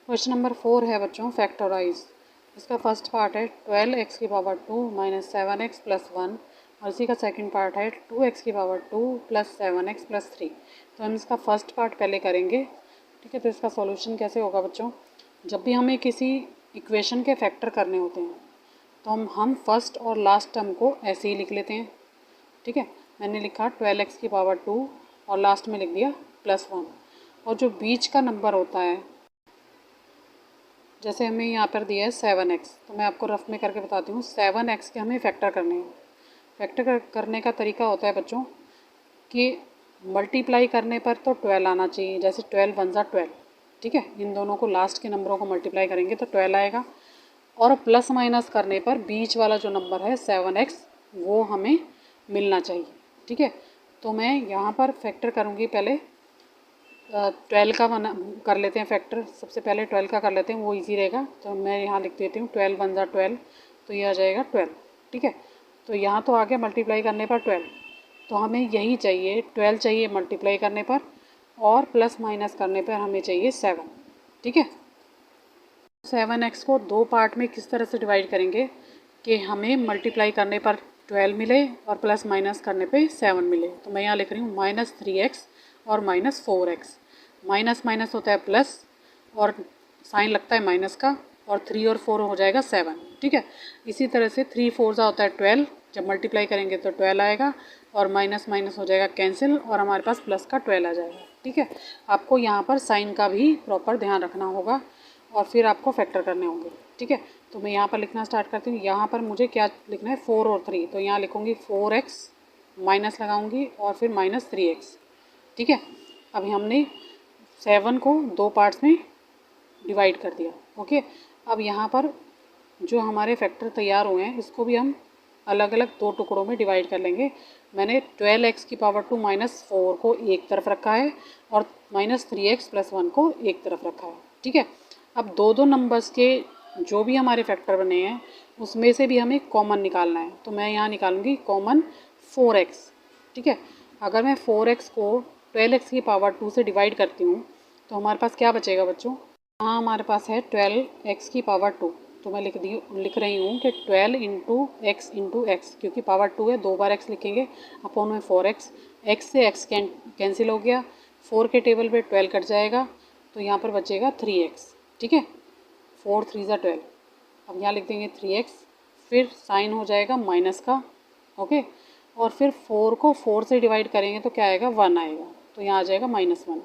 Question number 4 है बच्चों factorise. इसका फर्स्ट पार्ट है 12x की पावर 2 माइनस 7x प्लस 1 और इसी का सेकंड पार्ट है 2x की पावर 2 प्लस 7x प्लस 3। तो हम इसका फर्स्ट पार्ट पहले करेंगे, ठीक है। तो इसका सॉल्यूशन कैसे होगा बच्चों, जब भी हमें किसी इक्वेशन के फैक्टर करने होते हैं तो हम फर्स्ट और लास्ट टर्म को ऐसे ही लिख लेते हैं, ठीक है। मैंने लिखा 12x की पावर 2 और लास्ट में लिख दिया प्लस 1। और जो बीच का नंबर होता है, जैसे हमें यहाँ पर दिया है 7x, तो मैं आपको रफ में करके बताती हूँ। 7x के हमें फैक्टर करने हैं। फैक्टर करने का तरीका होता है बच्चों कि मल्टीप्लाई करने पर तो 12 आना चाहिए, जैसे 12 वन ज़ा 12, ठीक है। इन दोनों को लास्ट के नंबरों को मल्टीप्लाई करेंगे तो 12 आएगा। और प्लस माइनस करने पर बीच वाला जो नंबर है 7x वो हमें मिलना चाहिए, ठीक है। तो मैं यहाँ पर फैक्टर करूँगी, पहले 12 का बना कर लेते हैं फैक्टर। सबसे पहले 12 का कर लेते हैं, वो इजी रहेगा। तो मैं यहाँ लिख देती हूँ 12 वन ज़ा 12, तो ये आ जाएगा 12, ठीक है। तो यहाँ तो आ गया मल्टीप्लाई करने पर 12, तो हमें यही चाहिए, 12 चाहिए मल्टीप्लाई करने पर, और प्लस माइनस करने पर हमें चाहिए 7, ठीक है। 7x को दो पार्ट में किस तरह से डिवाइड करेंगे कि हमें मल्टीप्लाई करने पर 12 मिले और प्लस माइनस करने पे 7 मिले। तो मैं यहाँ लिख रही हूँ -3x और -4x। माइनस माइनस होता है प्लस और साइन लगता है माइनस का, और 3 और 4 हो जाएगा 7, ठीक है। इसी तरह से 3 4 होता है 12, जब मल्टीप्लाई करेंगे तो 12 आएगा और माइनस माइनस हो जाएगा कैंसिल और हमारे पास प्लस का 12 आ जाएगा, ठीक है। आपको यहाँ पर साइन का भी प्रॉपर ध्यान रखना होगा और फिर आपको फैक्टर करने होंगे, ठीक है। तो मैं यहाँ पर लिखना स्टार्ट करती हूँ। यहाँ पर मुझे क्या लिखना है, 4 और 3, तो यहाँ लिखूँगी 4x, माइनस लगाऊंगी और फिर -3x, ठीक है। अभी हमने 7 को दो पार्ट्स में डिवाइड कर दिया, ओके। अब यहाँ पर जो हमारे फैक्टर तैयार हुए हैं इसको भी हम अलग अलग दो टुकड़ों में डिवाइड कर लेंगे। मैंने 12x की पावर 2 -4 को एक तरफ रखा है और -3x प्लस 1 को एक तरफ रखा है, ठीक है। अब दो दो नंबर्स के जो भी हमारे फैक्टर बने हैं उसमें से भी हमें कॉमन निकालना है। तो मैं यहाँ निकालूंगी कॉमन 4x, ठीक है। अगर मैं 4x को 12x की पावर 2 से डिवाइड करती हूँ तो हमारे पास क्या बचेगा बच्चों, यहाँ हमारे पास है 12x की पावर 2, तो मैं लिख रही हूँ कि 12 इंटू एक्स, क्योंकि पावर 2 है, दो बार x लिखेंगे, अपॉन में 4x, x से x कैंसिल हो गया, 4 के टेबल पे 12 कट जाएगा, तो यहाँ पर बचेगा 3x, ठीक है। 4 3 ज़ा 12, अब यहाँ लिख देंगे 3x, फिर साइन हो जाएगा माइनस का, ओके। और फिर 4 को 4 से डिवाइड करेंगे तो क्या आएगा, 1 आएगा, तो यहाँ आ जाएगा -1।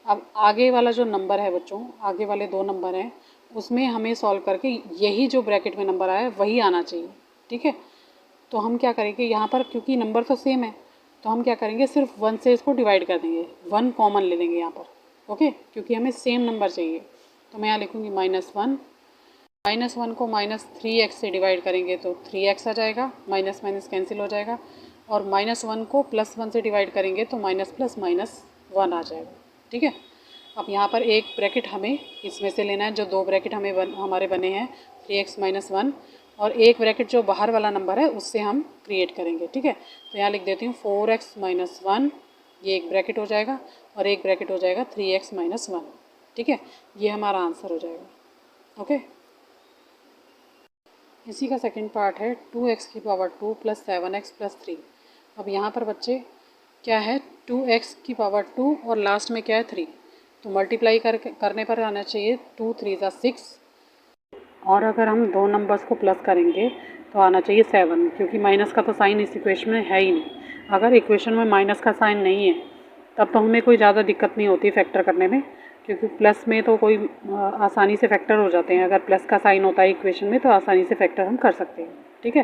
अब आगे वाला जो नंबर है बच्चों, आगे वाले दो नंबर हैं उसमें हमें सॉल्व करके यही जो ब्रैकेट में नंबर आया है वही आना चाहिए, ठीक है। तो हम क्या करेंगे यहाँ पर, क्योंकि नंबर तो सेम है, तो हम क्या करेंगे, सिर्फ 1 से इसको डिवाइड कर देंगे, 1 कॉमन ले लेंगे यहाँ पर, ओके, क्योंकि हमें सेम नंबर चाहिए। तो मैं यहाँ लिखूँगी -1, -1 को -3x से डिवाइड करेंगे तो 3x आ जाएगा, माइनस माइनस कैंसिल हो जाएगा, और -1 को +1 से डिवाइड करेंगे तो माइनस प्लस -1 आ जाएगा, ठीक है। अब यहाँ पर एक ब्रैकेट हमें इसमें से लेना है, जो दो ब्रैकेट हमारे बने हैं 3x -1, और एक ब्रैकेट जो बाहर वाला नंबर है उससे हम क्रिएट करेंगे, ठीक है। तो यहाँ लिख देती हूँ 4x -1, ये एक ब्रैकेट हो जाएगा, और एक ब्रैकेट हो जाएगा 3x -1, ठीक है। ये हमारा आंसर हो जाएगा, ओके। इसी का सेकंड पार्ट है 2x की पावर 2 प्लस 7x प्लस 3। अब यहाँ पर बच्चे क्या है, 2x की पावर 2 और लास्ट में क्या है 3, तो मल्टीप्लाई करने पर आना चाहिए 2 3 ज़ा 6, और अगर हम दो नंबर्स को प्लस करेंगे तो आना चाहिए 7, क्योंकि माइनस का तो साइन इस इक्वेशन में है ही नहीं। अगर इक्वेशन में माइनस का साइन नहीं है तब तो हमें कोई ज़्यादा दिक्कत नहीं होती फैक्टर करने में, क्योंकि प्लस में तो कोई आसानी से फैक्टर हो जाते हैं। अगर प्लस का साइन होता है इक्वेशन में तो आसानी से फैक्टर हम कर सकते हैं, ठीक है।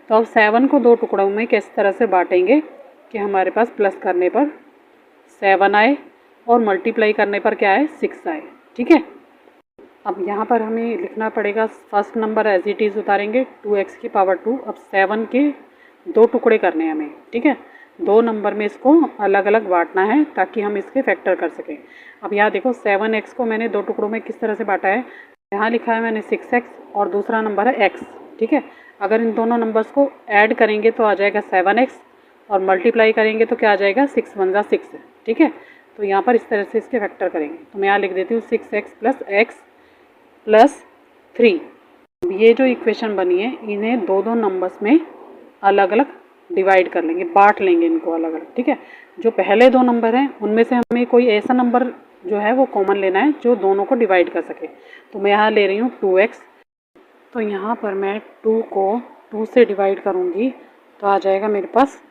तो अब 7 को दो टुकड़ों में किस तरह से बांटेंगे कि हमारे पास प्लस करने पर 7 आए और मल्टीप्लाई करने पर क्या आए, 6 आए, ठीक है। अब यहाँ पर हमें लिखना पड़ेगा, first number as it is उतारेंगे 2x की पावर 2। अब 7 के दो टुकड़े करने हैं हमें, ठीक है। दो नंबर में इसको अलग अलग बांटना है ताकि हम इसके फैक्टर कर सकें। अब यहाँ देखो 7x को मैंने दो टुकड़ों में किस तरह से बांटा है, यहाँ लिखा है मैंने 6x और दूसरा नंबर है x, ठीक है। अगर इन दोनों नंबर्स को ऐड करेंगे तो आ जाएगा 7x, और मल्टीप्लाई करेंगे तो क्या आ जाएगा, 6 1 ज़ा 6, ठीक है। तो यहाँ पर इस तरह से इसके फैक्टर करेंगे। तो मैं यहाँ लिख देती हूँ 6x प्लस x प्लस 3। ये जो इक्वेशन बनी है इन्हें दो दो नंबर्स में अलग अलग डिवाइड कर लेंगे, बांट लेंगे इनको अलग अलग। ठीक है, जो पहले दो नंबर हैं उनमें से हमें कोई ऐसा नंबर जो है वो कॉमन लेना है जो दोनों को डिवाइड कर सके। तो मैं यहाँ ले रही हूँ 2x। तो यहाँ पर मैं 2 को 2 से डिवाइड करूँगी तो आ जाएगा मेरे पास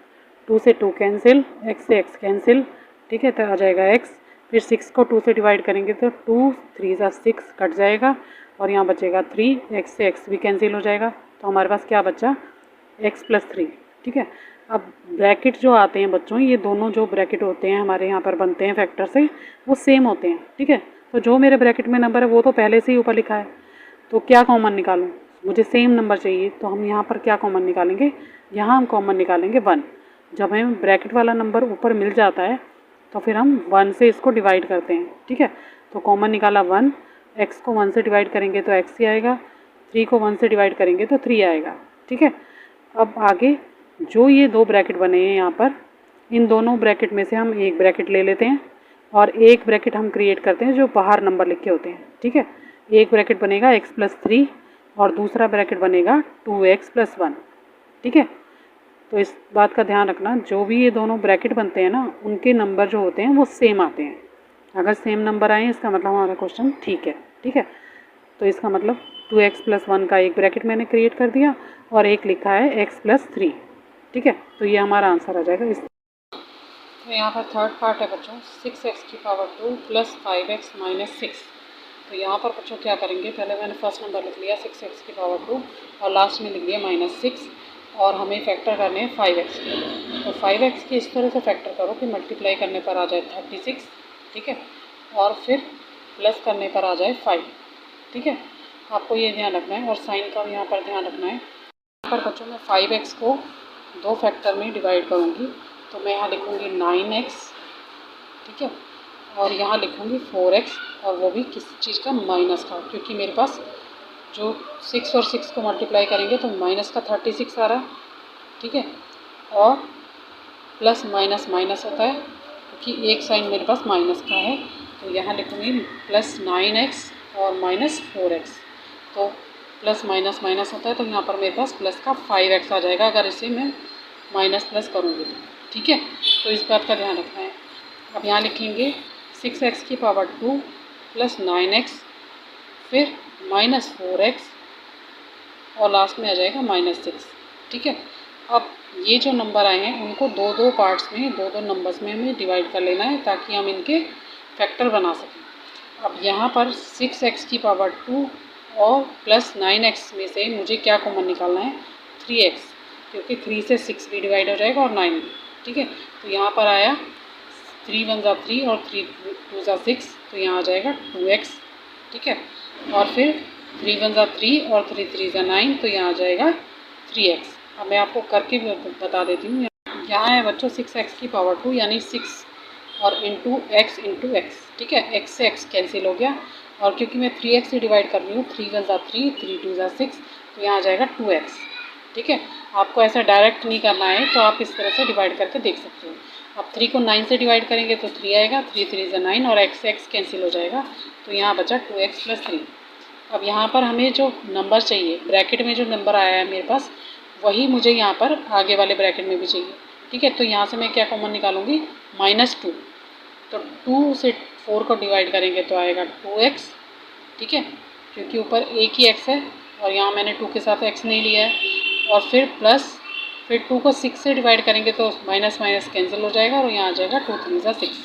2 से 2 कैंसिल, x से x कैंसिल। ठीक है, तो आ जाएगा x। फिर 6 को 2 से डिवाइड करेंगे तो 2 3 सा 6 कट जाएगा और यहाँ बचेगा 3, x से x भी कैंसिल हो जाएगा। तो हमारे पास क्या बचा, x प्लस 3। ठीक है, अब ब्रैकेट जो आते हैं बच्चों, ये दोनों जो ब्रैकेट होते हैं हमारे यहाँ पर बनते हैं फैक्टर से, वो सेम होते हैं। ठीक है, तो जो मेरे ब्रैकेट में नंबर है वो तो पहले से ही ऊपर लिखा है, तो क्या कॉमन निकालूं, मुझे सेम नंबर चाहिए। तो हम यहाँ पर क्या कॉमन निकालेंगे, यहाँ हम कॉमन निकालेंगे 1। जब हमें ब्रैकेट वाला नंबर ऊपर मिल जाता है तो फिर हम 1 से इसको डिवाइड करते हैं। ठीक है, तो कॉमन निकाला 1, x को 1 से डिवाइड करेंगे तो x ही आएगा, 3 को 1 से डिवाइड करेंगे तो 3 आएगा। ठीक है, अब आगे जो ये दो ब्रैकेट बने हैं यहाँ पर, इन दोनों ब्रैकेट में से हम एक ब्रैकेट ले लेते हैं और एक ब्रैकेट हम क्रिएट करते हैं जो बाहर नंबर लिखे होते हैं। ठीक है, एक ब्रैकेट बनेगा x प्लस 3 और दूसरा ब्रैकेट बनेगा 2x प्लस 1। ठीक है, तो इस बात का ध्यान रखना, जो भी ये दोनों ब्रैकेट बनते हैं ना, उनके नंबर जो होते हैं वो सेम आते हैं। अगर सेम नंबर आए इसका मतलब हमारा क्वेश्चन ठीक है। ठीक है, तो इसका मतलब 2x प्लस 1 का एक ब्रैकेट मैंने क्रिएट कर दिया और एक लिखा है x प्लस 3। ठीक है, तो ये हमारा आंसर आ जाएगा इस। तो यहाँ पर थर्ड पार्ट है बच्चों, 6x की पावर 2 प्लस 5x माइनस 6। तो यहाँ पर बच्चों क्या करेंगे, पहले मैंने फर्स्ट नंबर लिख लिया 6x की पावर 2 और लास्ट में लिख दिया माइनस 6 और हमें फैक्टर करने हैं 5x के। तो 5x की इस तरह से फैक्टर करो कि मल्टीप्लाई करने पर आ जाए 36। ठीक है, और फिर प्लस करने पर आ जाए 5। ठीक है, आपको ये ध्यान रखना है और साइन का भी यहाँ पर ध्यान रखना है। यहाँ पर बच्चों मैं 5x को दो फैक्टर में डिवाइड करूँगी, तो मैं यहाँ लिखूँगी 9x। ठीक है, और यहाँ लिखूँगी 4x और वो भी किस चीज़ का, माइनस का, क्योंकि मेरे पास जो 6 और 6 को मल्टीप्लाई करेंगे तो माइनस का 36 आ रहा है। ठीक है, और प्लस माइनस माइनस होता है क्योंकि एक साइन मेरे पास माइनस का है, तो यहाँ लिखूँगी प्लस 9x और माइनस 4x। तो प्लस माइनस माइनस होता है तो यहाँ पर मेरे पास प्लस का 5x आ जाएगा अगर इसे मैं माइनस प्लस करूँगी तो। ठीक है, तो इस बात का ध्यान रखना है। अब यहाँ लिखेंगे 6x की पावर 2 प्लस 9x फिर माइनस 4x और लास्ट में आ जाएगा माइनस 6। ठीक है, अब ये जो नंबर आए हैं उनको दो दो पार्ट्स में, दो दो नंबर्स में हमें डिवाइड कर लेना है ताकि हम इनके फैक्टर बना सकें। अब यहाँ पर 6x की पावर 2 और प्लस 9x में से मुझे क्या कॉमन निकालना है, 3x, क्योंकि 3 से 6 भी डिवाइड हो जाएगा और 9 भी। ठीक है, तो यहाँ पर आया 3 1 = 3 और 3 2 = 6, तो यहाँ आ जाएगा 2x। ठीक है, और फिर 3 1 = 3 और 3 3 = 9, तो यहाँ आ जाएगा 3x। अब मैं आपको करके बता देती हूँ। यहाँ है बच्चों 6x की पावर 2 यानी 6 और इंटू x इंटू x। ठीक है, x से x कैंसिल हो गया और क्योंकि मैं 3x से डिवाइड कर रही हूँ, 3 1 = 3 3 2 = 6, तो यहाँ आ जाएगा 2x। ठीक है, आपको ऐसा डायरेक्ट नहीं करना है तो आप इस तरह से डिवाइड करके देख सकते हो। अब 3 को 9 से डिवाइड करेंगे तो 3 आएगा, 3 3 = 9 और x से x कैंसिल हो जाएगा, तो यहाँ बचा 2x प्लस 3। अब यहाँ पर हमें जो नंबर चाहिए, ब्रैकेट में जो नंबर आया है मेरे पास, वही मुझे यहाँ पर आगे वाले ब्रैकेट में भी चाहिए। ठीक है, तो यहाँ से मैं क्या कॉमन निकालूंगी, -2। तो 2 से 4 को डिवाइड करेंगे तो आएगा 2x। ठीक है, क्योंकि ऊपर एक ही x है और यहाँ मैंने 2 के साथ x नहीं लिया है, और फिर प्लस, फिर 2 को 6 से डिवाइड करेंगे तो माइनस माइनस कैंसिल हो जाएगा और यहाँ आ जाएगा 2 3 = 6।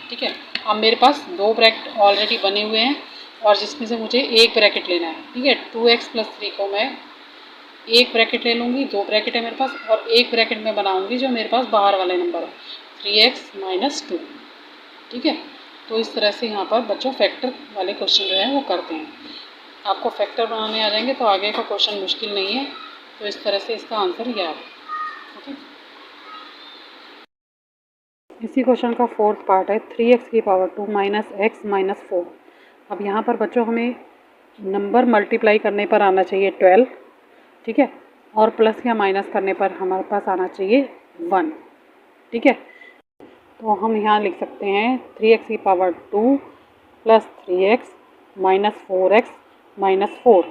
ठीक है, अब मेरे पास दो ब्रैकेट ऑलरेडी बने हुए हैं और जिसमें से मुझे एक ब्रैकेट लेना है। ठीक है, 2x प्लस 3 को मैं एक ब्रैकेट ले लूँगी, दो ब्रैकेट है मेरे पास, और एक ब्रैकेट में बनाऊँगी जो मेरे पास बाहर वाले नंबर है, 3x - 2। ठीक है, तो इस तरह से यहाँ पर बच्चों फैक्टर वाले क्वेश्चन जो है वो करते हैं। आपको फैक्टर बनाने आ जाएंगे तो आगे का क्वेश्चन मुश्किल नहीं है, तो इस तरह से इसका आंसर याद है। ओके, इसी क्वेश्चन का फोर्थ पार्ट है 3x की पावर 2 माइनस x माइनस 4। अब यहाँ पर बच्चों हमें नंबर मल्टीप्लाई करने पर आना चाहिए 12। ठीक है, और प्लस या माइनस करने पर हमारे पास आना चाहिए 1। ठीक है, तो हम यहाँ लिख सकते हैं 3x की power 2 plus 3x minus 4x minus 4।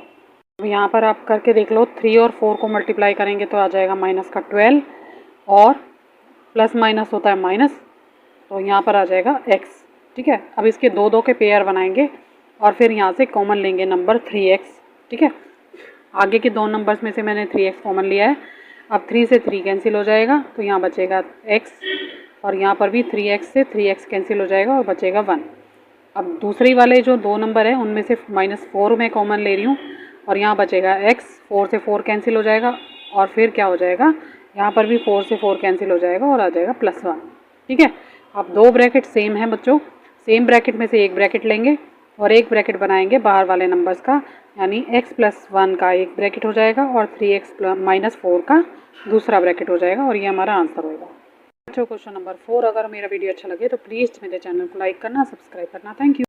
अब यहाँ पर आप करके देख लो, 3 और 4 को मल्टीप्लाई करेंगे तो आ जाएगा माइनस का 12 और प्लस माइनस होता है माइनस, तो यहाँ पर आ जाएगा x। ठीक है, अब इसके दो दो के पेयर बनाएंगे और फिर यहाँ से कॉमन लेंगे नंबर 3x। ठीक है, आगे के दो नंबर्स में से मैंने 3x कॉमन लिया है। अब 3 से 3 कैंसिल हो जाएगा तो यहाँ बचेगा x, और यहाँ पर भी 3x से 3x कैंसिल हो जाएगा और बचेगा 1। अब दूसरी वाले जो दो नंबर हैं उनमें से -4 मैं कॉमन ले रही हूँ और यहाँ बचेगा x, 4 से 4 कैंसिल हो जाएगा और फिर क्या हो जाएगा, यहाँ पर भी 4 से 4 कैंसिल हो जाएगा और आ जाएगा +1। ठीक है, अब दो ब्रैकेट सेम है बच्चों, सेम ब्रैकेट में से एक ब्रैकेट लेंगे और एक ब्रैकेट बनाएंगे बाहर वाले नंबर्स का, यानी x + 1 का एक ब्रैकेट हो जाएगा और 3x - 4 का दूसरा ब्रैकेट हो जाएगा, और ये हमारा आंसर होगा। बच्चों क्वेश्चन नंबर 4, अगर मेरा वीडियो अच्छा लगे तो प्लीज़ मेरे चैनल को लाइक करना, सब्सक्राइब करना। Thank you.